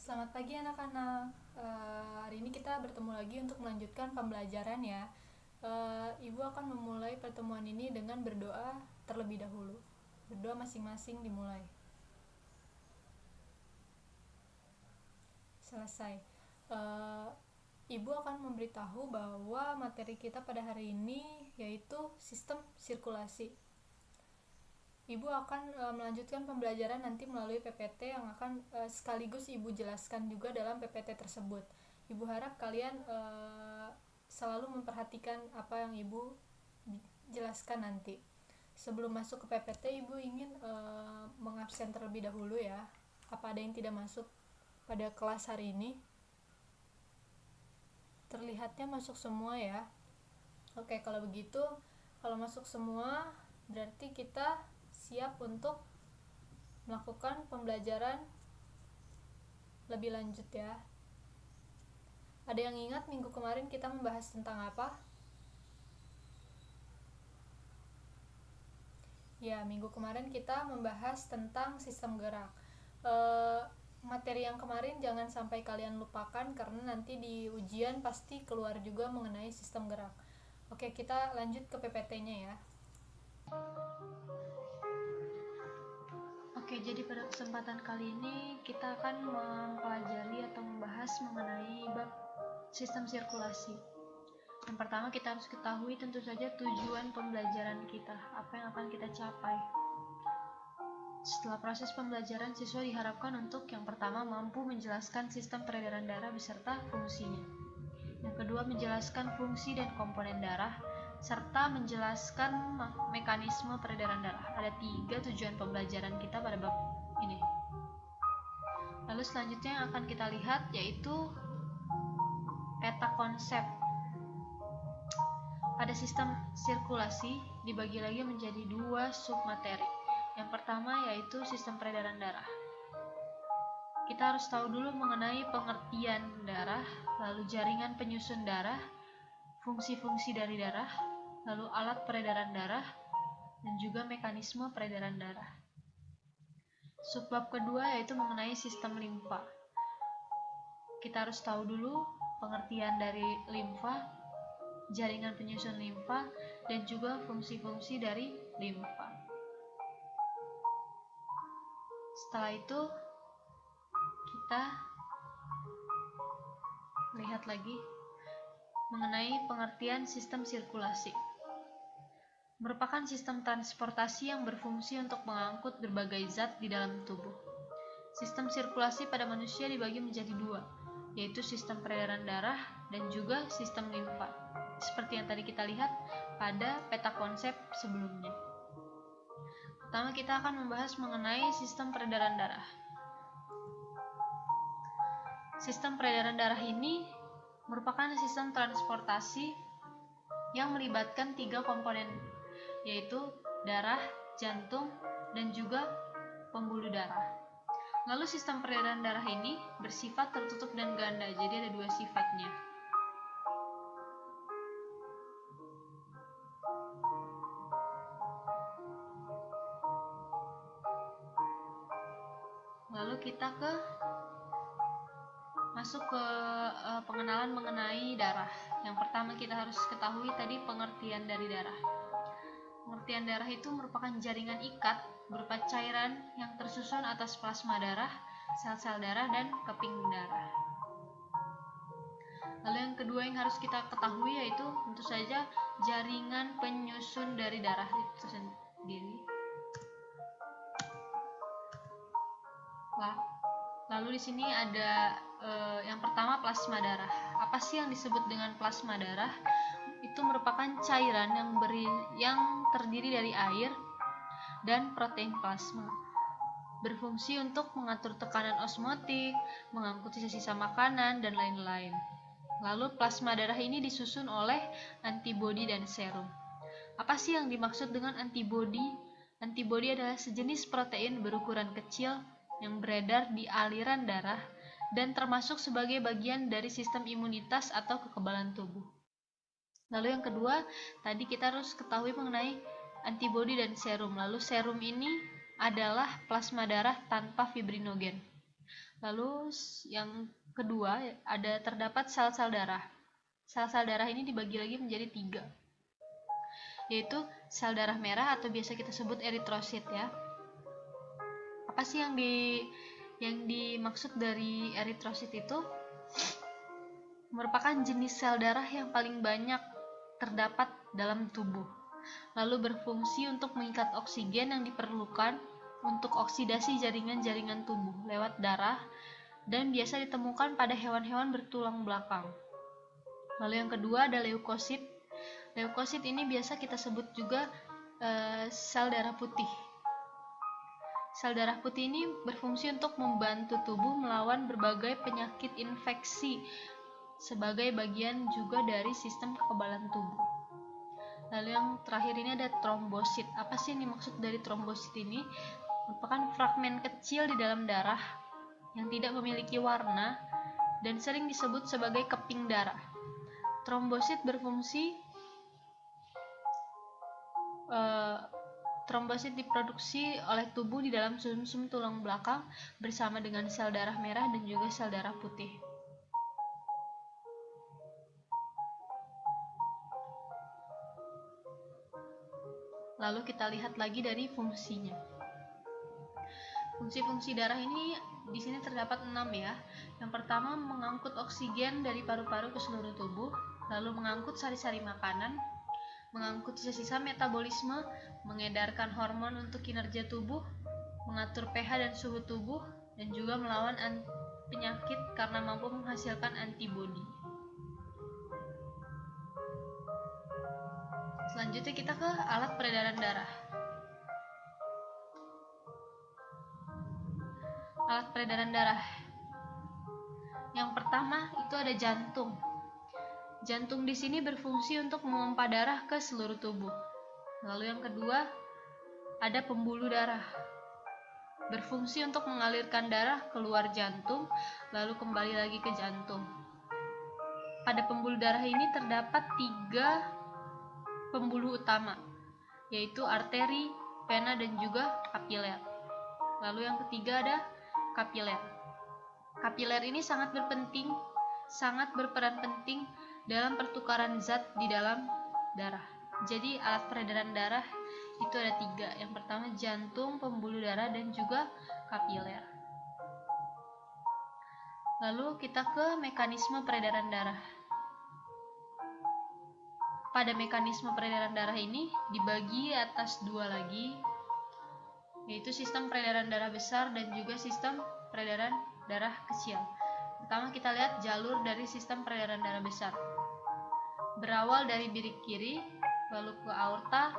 Selamat pagi anak-anak. Hari ini kita bertemu lagi untuk melanjutkan pembelajaran ya. Ibu akan memulai pertemuan ini dengan berdoa terlebih dahulu. Berdoa masing-masing dimulai. Selesai. Ibu akan memberitahu bahwa materi kita pada hari ini yaitu sistem sirkulasi. Ibu akan melanjutkan pembelajaran nanti melalui PPT yang akan sekaligus Ibu jelaskan juga dalam PPT tersebut. Ibu harap kalian selalu memperhatikan apa yang Ibu jelaskan nanti. Sebelum masuk ke PPT, Ibu ingin mengabsen terlebih dahulu ya. Apa ada yang tidak masuk pada kelas hari ini? Terlihatnya masuk semua ya. Oke, kalau begitu, kalau masuk semua, berarti kita siap untuk melakukan pembelajaran lebih lanjut ya. Ada yang ingat minggu kemarin kita membahas tentang apa? Ya, minggu kemarin kita membahas tentang sistem gerak. Materi yang kemarin jangan sampai kalian lupakan karena nanti di ujian pasti keluar juga mengenai sistem gerak. Oke, kita lanjut ke PPT-nya ya. Oke, jadi pada kesempatan kali ini kita akan mempelajari atau membahas mengenai bab sistem sirkulasi. Yang pertama kita harus ketahui tentu saja tujuan pembelajaran kita, apa yang akan kita capai. Setelah proses pembelajaran, siswa diharapkan untuk yang pertama mampu menjelaskan sistem peredaran darah beserta fungsinya. Yang kedua menjelaskan fungsi dan komponen darah, serta menjelaskan mekanisme peredaran darah. Ada 3 tujuan pembelajaran kita pada bab ini. Lalu selanjutnya yang akan kita lihat yaitu peta konsep. Pada sistem sirkulasi dibagi lagi menjadi 2 submateri. Yang pertama yaitu sistem peredaran darah. Kita harus tahu dulu mengenai pengertian darah, lalu jaringan penyusun darah, fungsi-fungsi dari darah, lalu alat peredaran darah, dan juga mekanisme peredaran darah. Subbab kedua yaitu mengenai sistem limfa. Kita harus tahu dulu pengertian dari limfa, jaringan penyusun limfa, dan juga fungsi-fungsi dari limfa. Setelah itu, kita lihat lagi mengenai pengertian sistem sirkulasi. Merupakan sistem transportasi yang berfungsi untuk mengangkut berbagai zat di dalam tubuh. Sistem sirkulasi pada manusia dibagi menjadi 2, yaitu sistem peredaran darah dan juga sistem limfa. Seperti yang tadi kita lihat pada peta konsep sebelumnya. Pertama kita akan membahas mengenai sistem peredaran darah. Sistem peredaran darah ini merupakan sistem transportasi yang melibatkan 3 komponen, yaitu darah, jantung, dan juga pembuluh darah. Lalu sistem peredaran darah ini bersifat tertutup dan ganda, jadi ada 2 sifatnya. Lalu kita masuk ke pengenalan mengenai darah. Yang pertama kita harus ketahui tadi pengertian dari darah. Pengertian darah itu merupakan jaringan ikat berupa cairan yang tersusun atas plasma darah, sel-sel darah, dan keping darah. Lalu yang kedua yang harus kita ketahui yaitu tentu saja jaringan penyusun dari darah itu sendiri. Lalu di sini ada yang pertama plasma darah. Apa sih yang disebut dengan plasma darah? Itu merupakan cairan yang terdiri dari air dan protein plasma. Berfungsi untuk mengatur tekanan osmotik, mengangkut sisa-sisa makanan, dan lain-lain. Lalu plasma darah ini disusun oleh antibodi dan serum. Apa sih yang dimaksud dengan antibodi? Antibodi adalah sejenis protein berukuran kecil yang beredar di aliran darah dan termasuk sebagai bagian dari sistem imunitas atau kekebalan tubuh. Lalu yang kedua, tadi kita harus ketahui mengenai antibodi dan serum. Lalu serum ini adalah plasma darah tanpa fibrinogen. Lalu yang kedua ada terdapat sel-sel darah. Sel-sel darah ini dibagi lagi menjadi 3, yaitu sel darah merah atau biasa kita sebut eritrosit ya. Apa sih yang dimaksud dari eritrosit itu? Merupakan jenis sel darah yang paling banyak terdapat dalam tubuh, lalu berfungsi untuk mengikat oksigen yang diperlukan untuk oksidasi jaringan-jaringan tubuh lewat darah, dan biasa ditemukan pada hewan-hewan bertulang belakang. Lalu yang kedua ada leukosit. Leukosit ini biasa kita sebut juga sel darah putih. Sel darah putih ini berfungsi untuk membantu tubuh melawan berbagai penyakit infeksi sebagai bagian juga dari sistem kekebalan tubuh. Lalu yang terakhir ini ada trombosit. Apa sih yang dimaksud dari trombosit ini? Merupakan fragmen kecil di dalam darah yang tidak memiliki warna dan sering disebut sebagai keping darah. Trombosit berfungsi Trombosit diproduksi oleh tubuh di dalam sumsum tulang belakang bersama dengan sel darah merah dan juga sel darah putih. Lalu kita lihat lagi dari fungsinya. Fungsi-fungsi darah ini di sini terdapat 6 ya. Yang pertama, mengangkut oksigen dari paru-paru ke seluruh tubuh, lalu mengangkut sari-sari makanan, mengangkut sisa-sisa metabolisme, mengedarkan hormon untuk kinerja tubuh, mengatur pH dan suhu tubuh, dan juga melawan penyakit karena mampu menghasilkan antibodi. Selanjutnya kita ke alat peredaran darah. Alat peredaran darah. Yang pertama itu ada jantung. Jantung di sini berfungsi untuk memompa darah ke seluruh tubuh. Lalu yang kedua ada pembuluh darah. Berfungsi untuk mengalirkan darah keluar jantung, lalu kembali lagi ke jantung. Pada pembuluh darah ini terdapat 3 pembuluh utama, yaitu arteri, vena, dan juga kapiler. Lalu yang ketiga ada kapiler. Kapiler ini sangat berperan penting dalam pertukaran zat di dalam darah. Jadi alat peredaran darah itu ada 3. Yang pertama jantung, pembuluh darah, dan juga kapiler. Lalu kita ke mekanisme peredaran darah. Pada mekanisme peredaran darah ini dibagi atas 2 lagi, yaitu sistem peredaran darah besar dan juga sistem peredaran darah kecil. Pertama kita lihat jalur dari sistem peredaran darah besar. Berawal dari birik kiri, lalu ke aorta,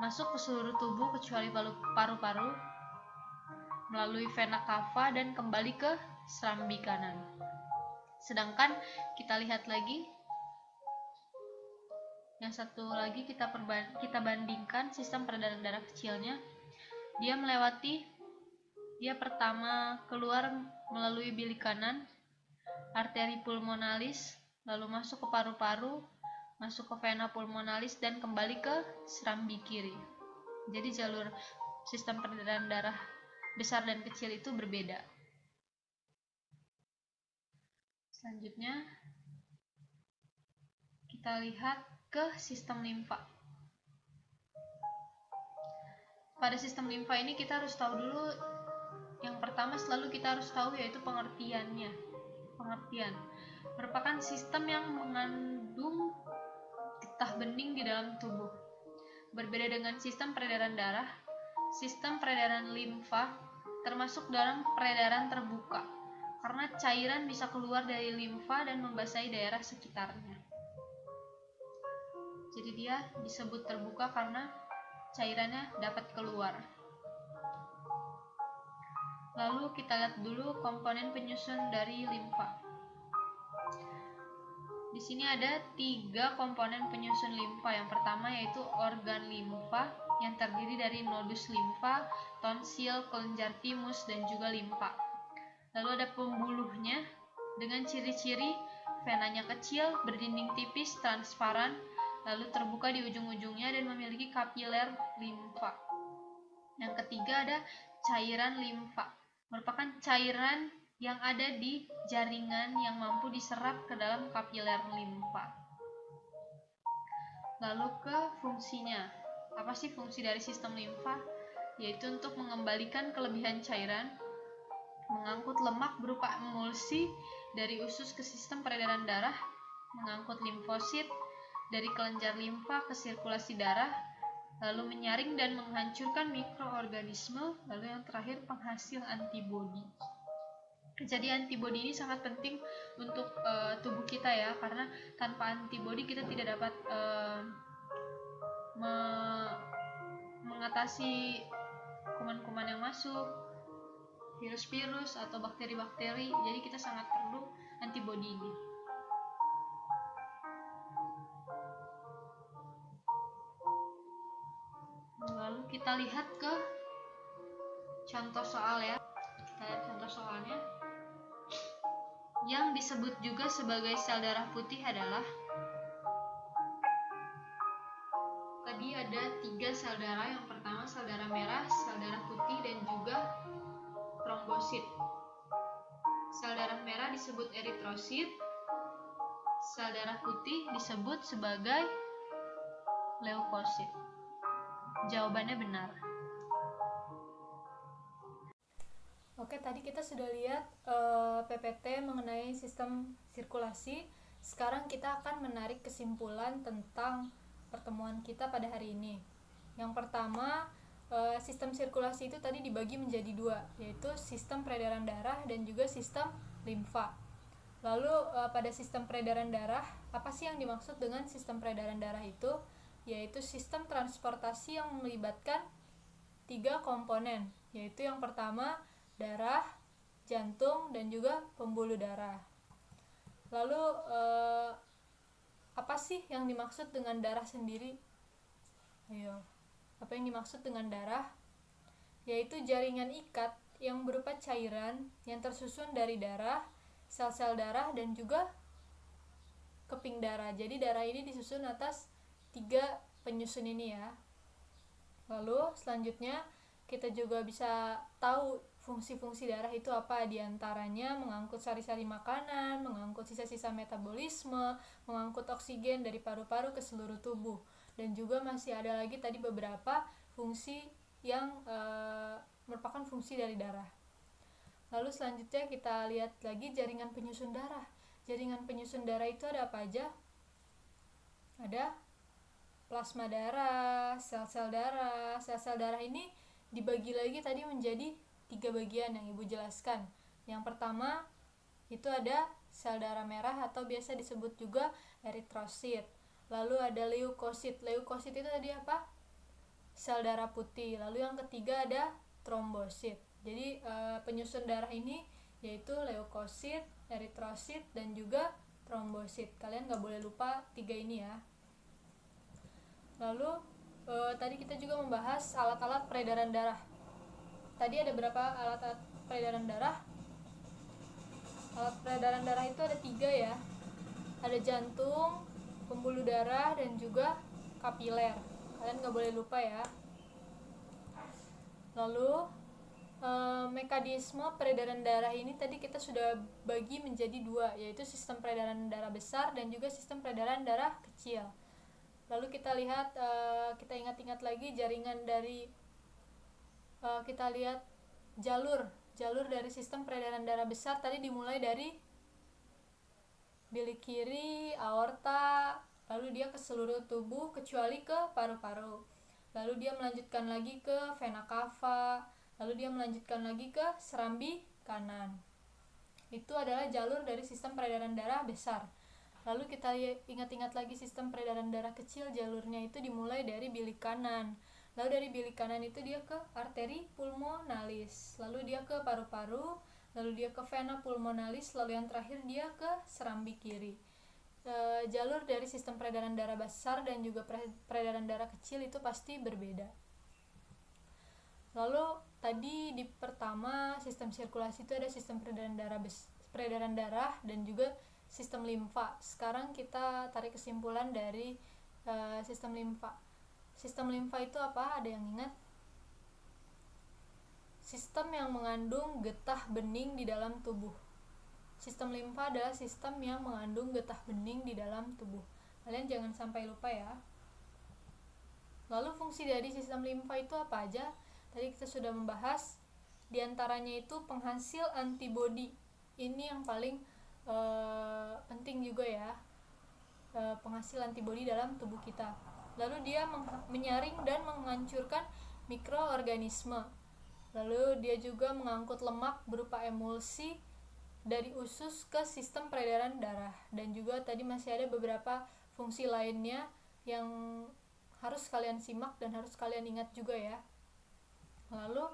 masuk ke seluruh tubuh kecuali paru-paru, melalui vena cava dan kembali ke serambi kanan. Sedangkan kita lihat lagi yang satu lagi, kita bandingkan sistem peredaran darah kecilnya. Dia pertama keluar melalui bilik kanan, arteri pulmonalis, lalu masuk ke paru-paru, masuk ke vena pulmonalis, dan kembali ke serambi kiri. Jadi jalur sistem peredaran darah besar dan kecil itu berbeda. Selanjutnya kita lihat ke sistem limfa. Pada sistem limfa ini kita harus tahu dulu, yang pertama selalu kita harus tahu yaitu pengertiannya. Pengertian merupakan sistem yang mengandung getah bening di dalam tubuh. Berbeda dengan sistem peredaran darah, sistem peredaran limfa termasuk dalam peredaran terbuka, karena cairan bisa keluar dari limfa dan membasahi daerah sekitarnya. Jadi dia disebut terbuka karena cairannya dapat keluar. Lalu kita lihat dulu komponen penyusun dari limfa. Di sini ada 3 komponen penyusun limfa. Yang pertama yaitu organ limfa yang terdiri dari nodus limfa, tonsil, kelenjar timus, dan juga limfa. Lalu ada pembuluhnya dengan ciri-ciri venanya kecil, berdinding tipis, transparan, lalu terbuka di ujung-ujungnya dan memiliki kapiler limfa. Yang ketiga ada cairan limfa. Merupakan cairan yang ada di jaringan yang mampu diserap ke dalam kapiler limfa. Lalu ke fungsinya. Apa sih fungsi dari sistem limfa? Yaitu untuk mengembalikan kelebihan cairan, mengangkut lemak berupa emulsi dari usus ke sistem peredaran darah, mengangkut limfosit dari kelenjar limfa ke sirkulasi darah, lalu menyaring dan menghancurkan mikroorganisme, lalu yang terakhir penghasil antibodi. Jadi antibodi ini sangat penting untuk tubuh kita ya, karena tanpa antibodi kita tidak dapat mengatasi kuman-kuman yang masuk, virus-virus atau bakteri-bakteri. Jadi kita sangat perlu antibodi ini. Lalu kita lihat ke contoh soal ya. Kita lihat contoh soalnya. Yang disebut juga sebagai sel darah putih adalah, tadi ada 3 sel darah. Yang pertama sel darah merah, sel darah putih, dan juga trombosit. Sel darah merah disebut eritrosit, sel darah putih disebut sebagai leukosit. Jawabannya benar. Oke, tadi kita sudah lihat PPT mengenai sistem sirkulasi. Sekarang kita akan menarik kesimpulan tentang pertemuan kita pada hari ini. Yang pertama, sistem sirkulasi itu tadi dibagi menjadi 2, yaitu sistem peredaran darah dan juga sistem limfa. Lalu pada sistem peredaran darah, apa sih yang dimaksud dengan sistem peredaran darah itu? Yaitu sistem transportasi yang melibatkan 3 komponen, yaitu yang pertama darah, jantung, dan juga pembuluh darah. Lalu apa sih yang dimaksud dengan darah sendiri? Ayo, apa yang dimaksud dengan darah? Yaitu jaringan ikat yang berupa cairan yang tersusun dari darah, sel-sel darah, dan juga keping darah. Jadi darah ini disusun atas 3 penyusun ini ya. Lalu selanjutnya kita juga bisa tahu fungsi-fungsi darah itu apa, diantaranya mengangkut sari-sari makanan, mengangkut sisa-sisa metabolisme, mengangkut oksigen dari paru-paru ke seluruh tubuh, dan juga masih ada lagi tadi beberapa fungsi yang merupakan fungsi dari darah. Lalu selanjutnya kita lihat lagi jaringan penyusun darah. Jaringan penyusun darah itu ada apa aja? Ada plasma darah, sel-sel darah. Sel-sel darah ini dibagi lagi tadi menjadi 3 bagian yang Ibu jelaskan. Yang pertama itu ada sel darah merah atau biasa disebut juga eritrosit. Lalu ada leukosit. Leukosit itu tadi apa? Sel darah putih. Lalu yang ketiga ada trombosit. Jadi penyusun darah ini yaitu leukosit, eritrosit, dan juga trombosit. Kalian gak boleh lupa 3 ini ya. Lalu tadi kita juga membahas alat-alat peredaran darah. Tadi ada berapa alat peredaran darah? Alat peredaran darah itu ada 3 ya. Ada jantung, pembuluh darah, dan juga kapiler. Kalian gak boleh lupa ya. Lalu mekanisme peredaran darah ini tadi kita sudah bagi menjadi 2, yaitu sistem peredaran darah besar dan juga sistem peredaran darah kecil. Lalu kita lihat, kita ingat-ingat lagi jaringan dari kita lihat jalur dari sistem peredaran darah besar tadi dimulai dari bilik kiri, aorta, lalu dia ke seluruh tubuh kecuali ke paru-paru. Lalu dia melanjutkan lagi ke vena cava, lalu dia melanjutkan lagi ke serambi kanan. Itu adalah jalur dari sistem peredaran darah besar. Lalu kita ingat-ingat lagi sistem peredaran darah kecil, jalurnya itu dimulai dari bilik kanan. Lalu dari bilik kanan itu dia ke arteri pulmonalis, lalu dia ke paru-paru, lalu dia ke vena pulmonalis, lalu yang terakhir dia ke serambi kiri. Jalur dari sistem peredaran darah besar dan juga peredaran darah kecil itu pasti berbeda. Lalu tadi di pertama sistem sirkulasi itu ada sistem peredaran darah dan juga sistem limfa. Sekarang kita tarik kesimpulan dari sistem limfa. Sistem limfa itu apa? Ada yang ingat? sistem yang mengandung getah bening di dalam tubuh. Sistem limfa adalah sistem yang mengandung getah bening di dalam tubuh. Kalian jangan sampai lupa ya. Lalu fungsi dari sistem limfa itu apa aja? Tadi kita sudah membahas, diantaranya itu penghasil antibodi. Ini yang paling penting juga ya, penghasil antibodi dalam tubuh kita. Lalu dia menyaring dan menghancurkan mikroorganisme. Lalu dia juga mengangkut lemak berupa emulsi dari usus ke sistem peredaran darah. Dan juga tadi masih ada beberapa fungsi lainnya yang harus kalian simak dan harus kalian ingat juga ya. Lalu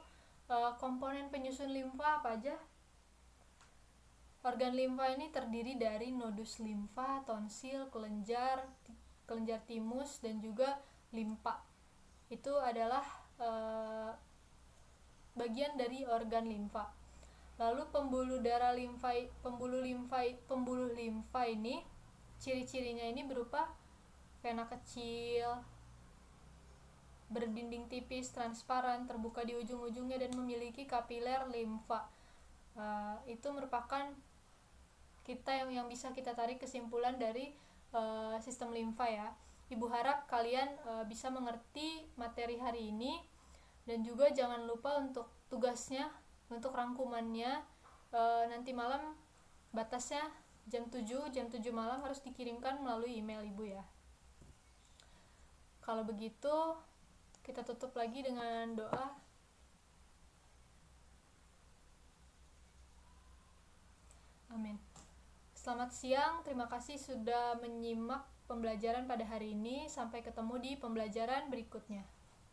komponen penyusun limfa apa aja? Organ limfa ini terdiri dari nodus limfa, tonsil, kelenjar timus, dan juga limpa. Itu adalah bagian dari organ limfa. Lalu pembuluh limfa ini ciri-cirinya ini berupa vena kecil, berdinding tipis, transparan, terbuka di ujung-ujungnya, dan memiliki kapiler limfa. Itu merupakan yang bisa kita tarik kesimpulan dari sistem limfa ya. Ibu harap kalian bisa mengerti materi hari ini, dan juga jangan lupa untuk tugasnya, untuk rangkumannya nanti malam, batasnya jam 7 malam harus dikirimkan melalui email ibu ya. Kalau begitu kita tutup lagi dengan doa. Amin. Selamat siang, terima kasih sudah menyimak pembelajaran pada hari ini. Sampai ketemu di pembelajaran berikutnya.